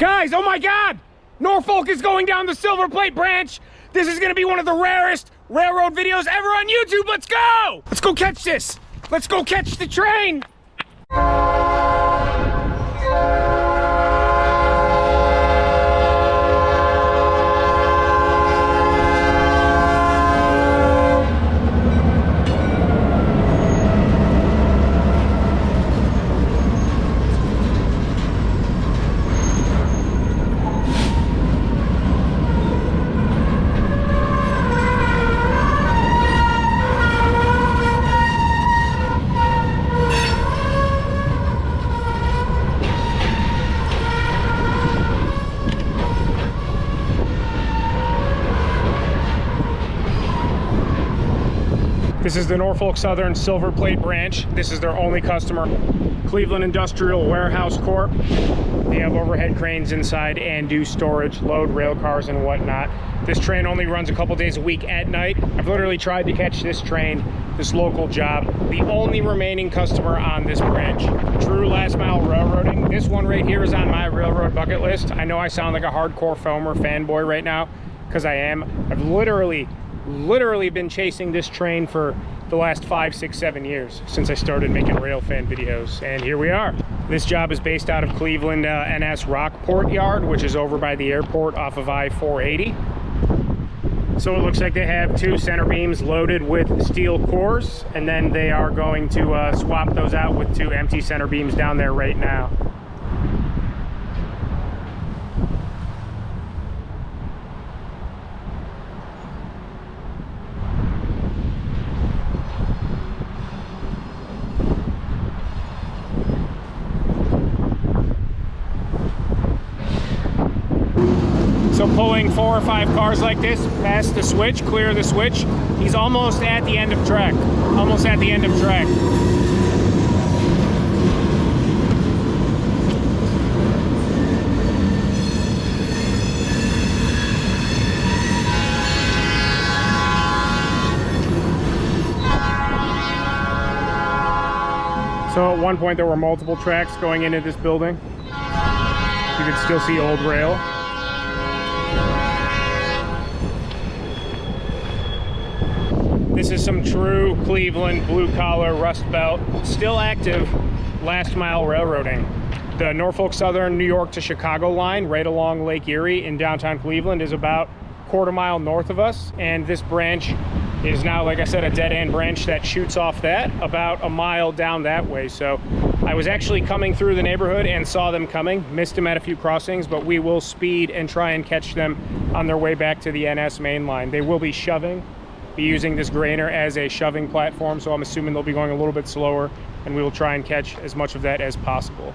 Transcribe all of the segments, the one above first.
Guys, oh my God! Norfolk is going down the Silverplate Branch. This is gonna be one of the rarest railroad videos ever on YouTube. Let's go! Let's go catch this. Let's go catch the train. This is the Norfolk Southern Silverplate Branch. This is their only customer. Cleveland Industrial Warehouse Corp. They have overhead cranes inside and do storage, load rail cars and whatnot. This train only runs a couple days a week at night. I've literally tried to catch this train, this local job. The only remaining customer on this branch. True last mile railroading. This one right here is on my railroad bucket list. I know I sound like a hardcore filmer fanboy right now, because I am. I've literally been chasing this train for the last 5, 6, 7 years since I started making rail fan videos, and here we are. This job is based out of Cleveland NS Rockport Yard, which is over by the airport off of I-480. So it looks like they have 2 center beams loaded with steel cores, and then they are going to swap those out with 2 empty center beams down there right now. So pulling 4 or 5 cars like this past the switch, clear the switch, he's almost at the end of track. Almost at the end of track. So at one point there were multiple tracks going into this building. You could still see old rail. This is some true Cleveland blue-collar Rust Belt, still active last mile railroading. The Norfolk Southern New York to Chicago line right along Lake Erie in downtown Cleveland is about a quarter mile north of us, and this branch is now, like I said, a dead-end branch that shoots off that about a mile down that way. So I was actually coming through the neighborhood and saw them coming, missed them at a few crossings, but we will speed and try and catch them on their way back to the NS main line. They will be using this grainer as a shoving platform, so I'm assuming they'll be going a little bit slower, and we will try and catch as much of that as possible.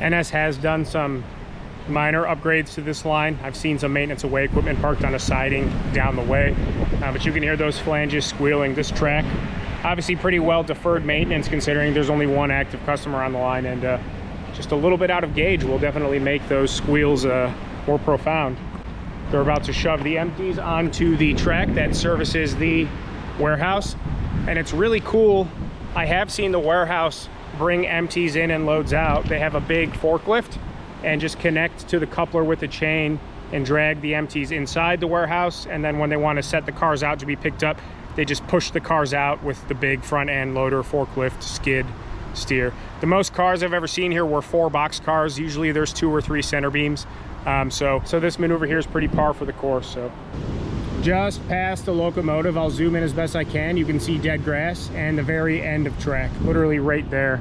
NS has done some minor upgrades to this line. I've seen some maintenance away equipment parked on a siding down the way, but you can hear those flanges squealing. This track, obviously pretty well deferred maintenance considering there's only 1 active customer on the line, and just a little bit out of gauge will definitely make those squeals more profound. They're about to shove the empties onto the track that services the warehouse, and it's really cool. I have seen the warehouse bring empties in and loads out. They have a big forklift and just connect to the coupler with the chain and drag the empties inside the warehouse, and then when they want to set the cars out to be picked up, they just push the cars out with the big front end loader, forklift, skid, steer. The most cars I've ever seen here were 4 box cars. Usually there's 2 or 3 center beams. So this maneuver here is pretty par for the course. So just past the locomotive, I'll zoom in as best I can. You can see dead grass and the very end of track, literally right there.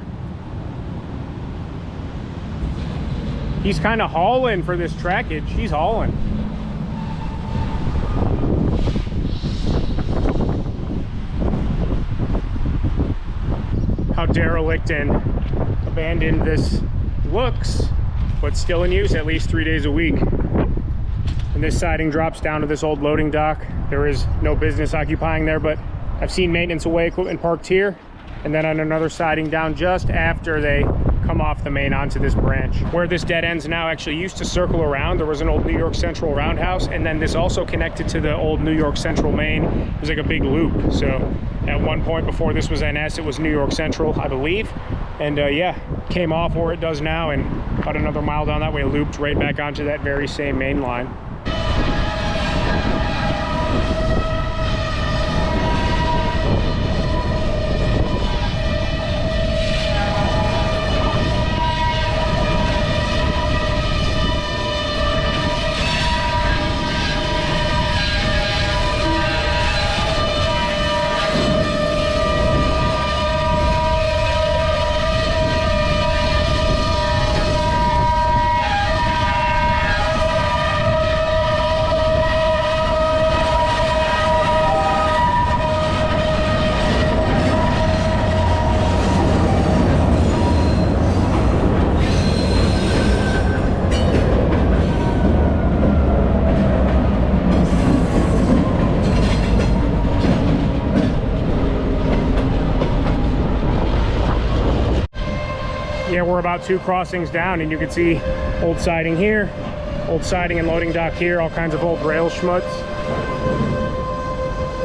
He's kind of hauling for this trackage. He's hauling. How derelict and abandoned this looks, but still in use at least 3 days a week. And this siding drops down to this old loading dock. There is no business occupying there, but I've seen maintenance away equipment parked here, and then on another siding down just after they come off the main onto this branch. Where this dead ends now actually used to circle around. There was an old New York Central roundhouse, and then this also connected to the old New York Central main. It was like a big loop. So at one point before this was NS, it was New York Central, I believe. And yeah, came off where it does now, and about another mile down that way, looped right back onto that very same main line. Yeah, we're about 2 crossings down, and you can see old siding here, old siding and loading dock here, all kinds of old rail schmutz.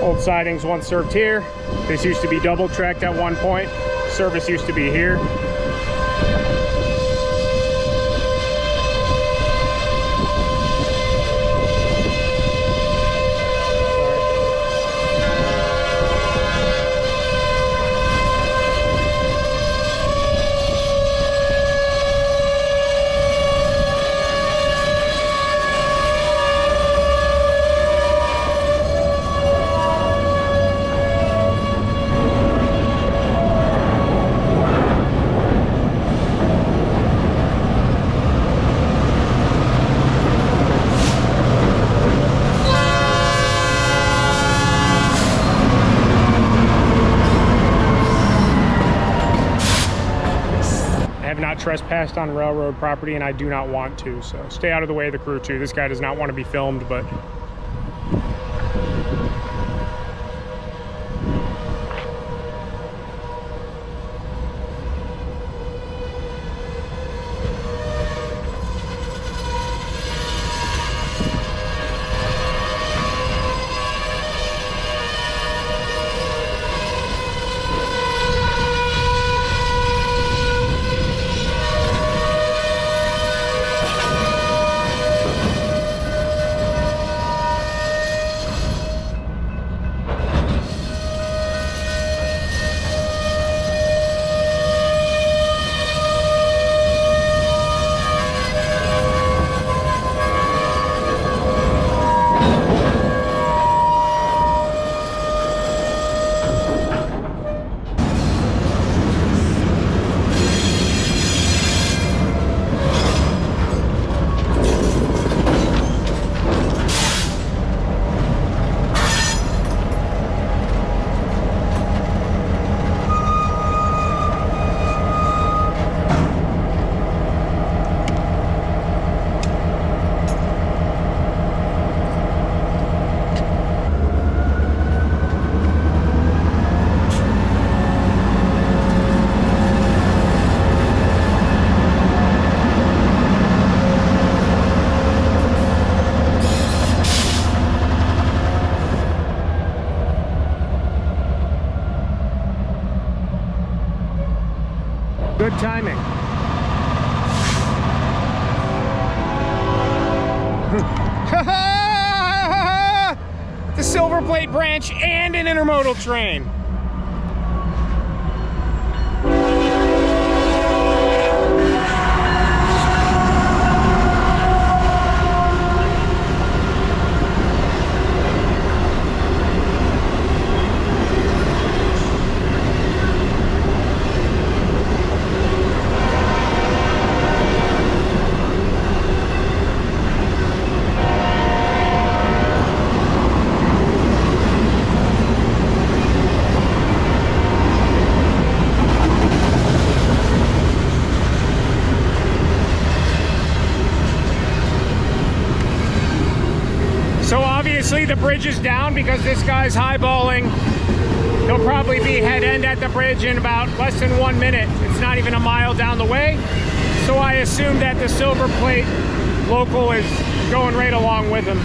Old sidings once served here. This used to be double tracked at one point. Service used to be here. Trespassed on railroad property, and I do not want to, so stay out of the way of the crew too. This guy does not want to be filmed, but good timing. The Silverplate Branch and an intermodal train. Obviously the bridge is down because this guy's highballing. He'll probably be head end at the bridge in about less than 1 minute. It's not even a mile down the way. So I assume that the Silverplate local is going right along with him,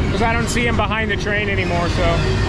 because I don't see him behind the train anymore, so.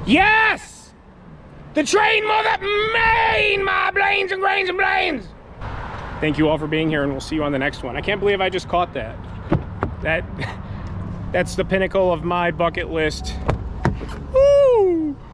Yes! The train mother main, my blains and grains and blains! Thank you all for being here, and we'll see you on the next one. I can't believe I just caught that. That's the pinnacle of my bucket list